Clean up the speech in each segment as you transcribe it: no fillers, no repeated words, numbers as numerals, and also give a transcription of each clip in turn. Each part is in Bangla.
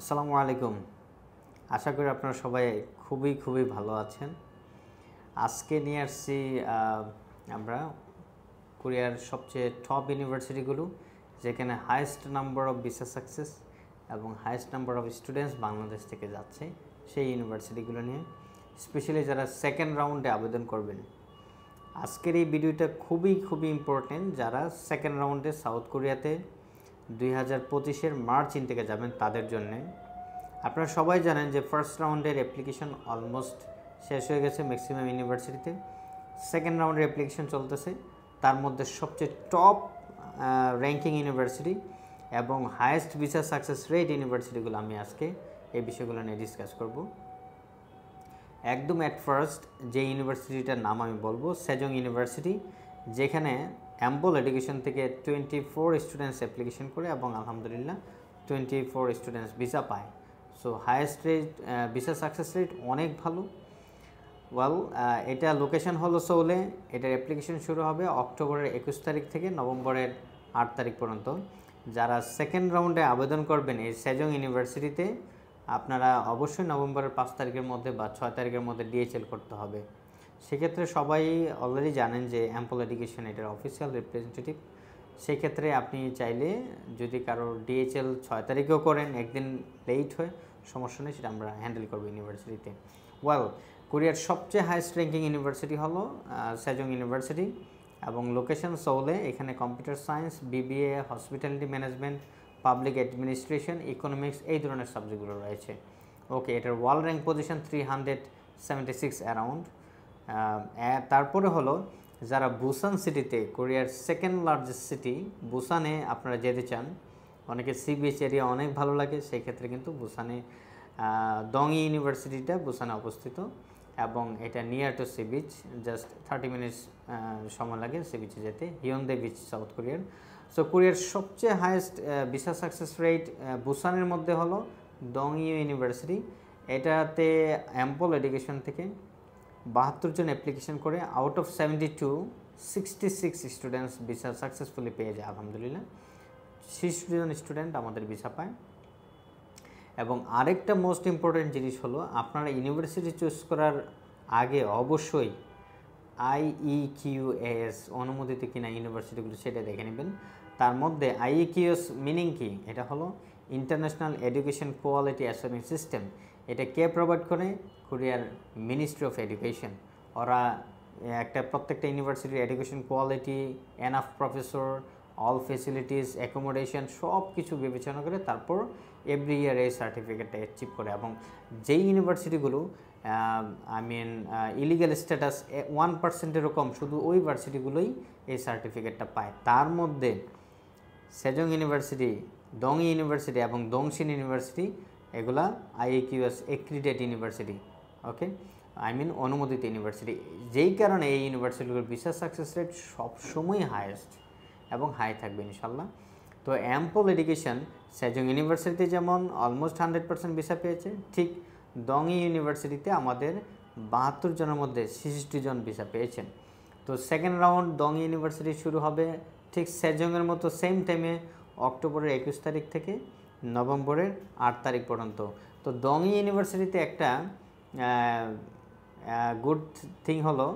আসসালামু আলাইকুম। আশা করি আপনারা সবাই খুবই ভালো আছেন। আজকে নিয়ে আসছি আমরা কোরিয়ার সবচেয়ে টপ ইউনিভার্সিটিগুলো, যেখানে highest number of visa success এবং highest number of students Bangladesh থেকে যাচ্ছে, সেই ইউনিভার্সিটিগুলো নিয়ে, স্পেশালি যারা সেকেন্ড রাউন্ডে আবেদন করবেন। আজকের এই ভিডিওটা খুবই ইম্পর্টেন্ট। যারা সেকেন্ড রাউন্ডে সাউথ কোরিয়াতে 2025-এর মার্চ থেকে যাবেন তাদের জন্যে। আপনারা সবাই জানেন যে ফার্স্ট রাউন্ডের অ্যাপ্লিকেশন অলমোস্ট শেষ হয়ে গেছে ম্যাক্সিমাম ইউনিভার্সিটিতে। সেকেন্ড রাউন্ডের অ্যাপ্লিকেশন চলতেছে। তার মধ্যে সবচেয়ে টপ র্যাঙ্কিং ইউনিভার্সিটি এবং হায়েস্ট ভিসা সাকসেস রেট ইউনিভার্সিটিগুলো আমি আজকে এই বিষয়গুলো নিয়ে ডিসকাস করব। একদম অ্যাট ফার্স্ট যে ইউনিভার্সিটিটার নাম আমি বলবো, সেজং ইউনিভার্সিটি, যেখানে অ্যাম্বল এডুকেশন থেকে 24 স্টুডেন্টস অ্যাপ্লিকেশন করে এবং আলহামদুলিল্লাহ 24 স্টুডেন্টস ভিসা পায়। So highest rate visa success rate অনেক ভালো। এটা লোকেশন হলো সোলে। এটার অ্যাপ্লিকেশন শুরু হবে অক্টোবরের 21 তারিখ থেকে নভেম্বরের 8 তারিখ পর্যন্ত। যারা সেকেন্ড রাউন্ডে আবেদন করবেন এই সেজং ইউনিভার্সিটিতে, আপনারা অবশ্যই নভেম্বরের 5 তারিখের মধ্যে বা 6 তারিখের মধ্যে ডিএচএল করতে হবে। সেক্ষেত্রে সবাই অলরেডি জানেন যে অ্যাম্পল এডুকেশন এটার অফিসিয়াল রিপ্রেজেন্টেটিভ। সেক্ষেত্রে আপনি চাইলে যদি কারোর ডিএচএল 6 তারিখেও করেন, একদিন লেট হয়, সমস্যা নেই, সেটা আমরা হ্যান্ডেল করবো ইউনিভার্সিটিতে। কোরিয়ার সবচেয়ে হাইয়েস্ট র্যাঙ্কিং ইউনিভার্সিটি হলো সেজং ইউনিভার্সিটি এবং লোকেশন সোলে। এখানে computer science, BBA, hospitality management, public administration, economics এই ধরনের সাবজেক্টগুলো রয়েছে। ওকে, এটার ওয়ার্ল্ড র্যাঙ্ক পজিশন 376 অ্যারাউন্ড। তারপরে হলো যারা বুসান সিটিতে, কোরিয়ার সেকেন্ড লার্জেস্ট সিটি বুসানে আপনারা যেতে চান, অনেকে সি বিচ এরিয়া অনেক ভালো লাগে, সেই ক্ষেত্রে কিন্তু বুসানে দংই ইউনিভার্সিটিটা বুসানে অবস্থিত এবং এটা near to sea beach, just 30 minutes সময় লাগে সি বিচে যেতে, হিয়ন্দে বিচ, সাউথ কোরিয়ার। সো কোরিয়ার সবচেয়ে হায়েস্ট ভিসা সাকসেস রেট বুসানের মধ্যে হলো দংই ইউনিভার্সিটি। এটাতে অ্যাম্পল এডুকেশন থেকে 72 জন অ্যাপ্লিকেশন করে out of 72 66 students visa successfully পেয়ে যায় আলহামদুলিল্লাহ। 60 জন স্টুডেন্ট আমাদের ভিসা পায়। এবং আরেকটা মোস্ট ইম্পর্টেন্ট জিনিস হলো, আপনারা ইউনিভার্সিটি চুজ করার আগে অবশ্যই IEQAS অনুমোদিত কিনা ইউনিভার্সিটিগুলো সেটা দেখে নেবেন। তার মধ্যে IEQAS মিনিং কি? এটা হলো international education quality assurance system. এটা কে প্রোভাইড করে? কোরিয়ার মিনিস্ট্রি অফ এডুকেশন। ওরা প্রত্যেকটা ইউনিভার্সিটির education quality, enough professor, all facilities, accommodation সব কিছু বিবেচনা করে তারপর এভরি ইয়ার এই সার্টিফিকেটটা অ্যাচিভ করে। এবং যেই ইউনিভার্সিটিগুলো ইলিগাল স্ট্যাটাস 1%-এরও কম, শুধু ওই ভার্সিটিগুলোই এই সার্টিফিকেটটা পায়। তার মধ্যে সেজং ইউনিভার্সিটি, দংই ইউনিভার্সিটি এবং দংশিন ইউনিভার্সিটি, এগুলা IEQAS এক্রিডিটেড ইউনিভার্সিটি। ওকে, অনুমোদিত ইউনিভার্সিটি। যেই কারণে এই ইউনিভার্সিটিগুলোর ভিসা সাকসেস রেট সবসময় হায়েস্ট এবং হাই থাকবে ইনশাল্লাহ। তো অ্যাম্পল এডুকেশন সেজং ইউনিভার্সিটিতে যেমন অলমোস্ট 100% ভিসা পেয়েছে, ঠিক দংই ইউনিভার্সিটিতে আমাদের 72 জনের মধ্যে 66 জন ভিসা পেয়েছেন। তো সেকেন্ড রাউন্ড দংই ইউনিভার্সিটি শুরু হবে ঠিক সেজংয়ের মতো সেম টাইমে অক্টোবরের 21 তারিখ থেকে নভেম্বরের 8 তারিখ পর্যন্ত। তো দংই ইউনিভার্সিটিতে একটা গুড থিং হলো,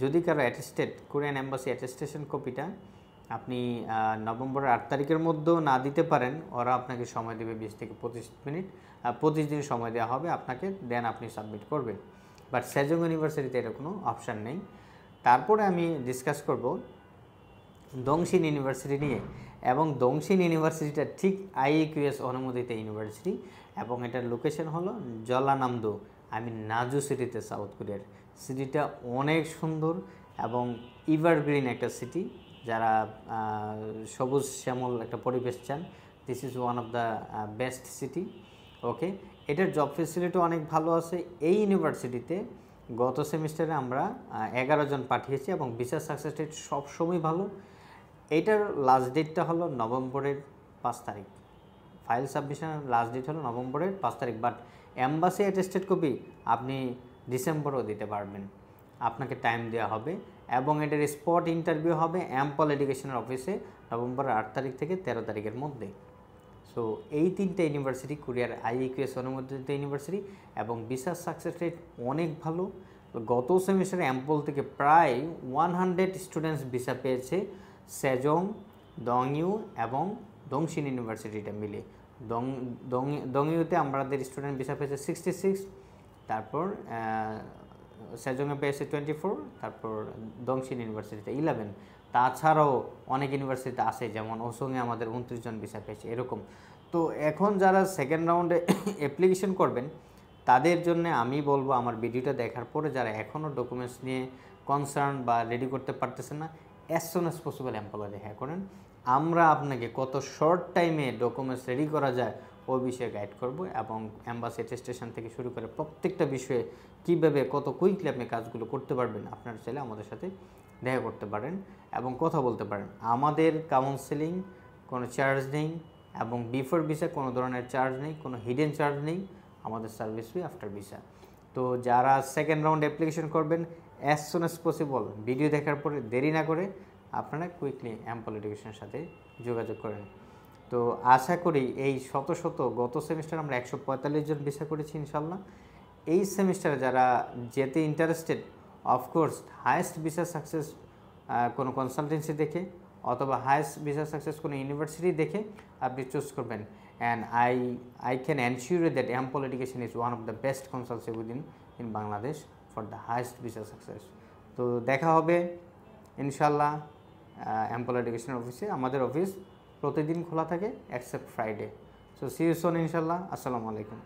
যদি কারো অ্যাটেস্টেড কোরিয়ান এম্বাসি অ্যাটেস্টেশন কপিটা আপনি নভেম্বরের 8 তারিখের মধ্যেও না দিতে পারেন, ওরা আপনাকে সময় দেবে 20 থেকে 25 মিনিট, 25 দিন সময় দেওয়া হবে আপনাকে, দেন আপনি সাবমিট করবেন। বাট সেজং ইউনিভার্সিটিতে এটা কোনো অপশান নেই। তারপরে আমি ডিসকাস করব দংশিন ইউনিভার্সিটি নিয়ে। এবং দংশিন ইউনিভার্সিটিটা ঠিক IEQAS অনুমোদিত ইউনিভার্সিটি এবং এটার লোকেশন হলো জলানামদো, নাজু সিটিতে, সাউথ কোরিয়ার। সিটিটা অনেক সুন্দর এবং এভারগ্রিন একটা সিটি। যারা সবুজ শ্যামল একটা পরিবেশ চান, this is one of the best city. Okay, এটার জব ফেসিলিটি অনেক ভালো আছে। এই ইউনিভার্সিটিতে গত সেমিস্টারে আমরা 11 জন পাঠিয়েছি এবং ভিসা সাকসেস রেট সবসময় ভালো। এইটার লাস্ট ডেটটা হলো নভেম্বরের 5 তারিখ। ফাইল সাবমিশনের লাস্ট ডেট হলো নভেম্বরের 5 তারিখ। বাট এম্বাসি অ্যাটেস্টেড কপি আপনি ডিসেম্বরেও দিতে পারবেন, আপনাকে টাইম দেওয়া হবে। এবং এটার স্পট ইন্টারভিউ হবে অ্যাম্পল এডুকেশনের অফিসে নভেম্বরের 8 তারিখ থেকে 13 তারিখের মধ্যে। সো সো এই তিনটে ইউনিভার্সিটি কোরিয়ার IEQS অনুমোদিত ইউনিভার্সিটি এবং ভিসা সাকসেস রেট অনেক ভালো। গত সেমিস্টারে অ্যাম্পল থেকে প্রায় 100 স্টুডেন্টস ভিসা পেয়েছে সেজং, দংইউ এবং দংশিন ইউনিভার্সিটিটা মিলে। দংইউতে আমাদের স্টুডেন্ট ভিসা পেয়েছে 66, তারপর সেজংয়ে পেয়েছে 24, তারপর দংশিন ইউনিভার্সিটিতে 11। তাছাড়াও অনেক ইউনিভার্সিটিতে আছে, যেমন ওসংয়ে আমাদের 29 জন ভিসা পেয়েছে এরকম। তো এখন যারা সেকেন্ড রাউন্ডে অ্যাপ্লিকেশন করবেন তাদের জন্য আমি বলবো, আমার ভিডিওটা দেখার পরে যারা এখনও ডকুমেন্টস নিয়ে কনসার্ন বা রেডি করতে পারতেছেন না, অ্যাজ সুন অ্যাজ পসিবল অ্যাম্পলে দেখা করেন। আমরা আপনাকে কত শর্ট টাইমে ডকুমেন্টস রেডি করা যায় ওই বিষয়ে গাইড করব, এবং অ্যাম্বাসি অ্যাটেস্টেশন থেকে শুরু করে প্রত্যেকটা বিষয়ে কীভাবে কত কুইকলি আপনি কাজগুলো করতে পারবেন, আপনারা চাইলে আমাদের সাথে দেখা করতে পারেন এবং কথা বলতে পারেন। আমাদের কাউন্সেলিং কোনো চার্জ নেই, এবং বিফোর ভিসা কোনো ধরনের চার্জ নেই, কোনো হিডেন চার্জ নেই, আমাদের সার্ভিস ফি আফটার ভিসা। তো যারা সেকেন্ড রাউন্ড অ্যাপ্লিকেশন করবেন as soon as possible video দেখার পরে দেরি না করে আপনারা কুইকলি অ্যাম্পল এডুকেশনের সাথে যোগাযোগ করেন। তো আশা করি এই শত গত সেমিস্টার আমরা 145 জন ভিসা করেছি ইনশাল্লাহ। এই সেমিস্টারে যারা যেতে interested, of course highest visa success কোনো কনসালটেন্সি দেখে অথবা হায়েস্ট ভিসা সাকসেস কোনো ইউনিভার্সিটি দেখে আপনি চুজ করবেন। And I can ensure you that Ampol Education is one of the best consultancy in Bangladesh for the highest visa success. তো দেখা হবে ইনশাল্লাহ Ampol Education অফিসে। আমাদের অফিস প্রতিদিন খোলা থাকে except Friday. So see you soon ইনশাল্লাহ। আসসালামু আলাইকুম।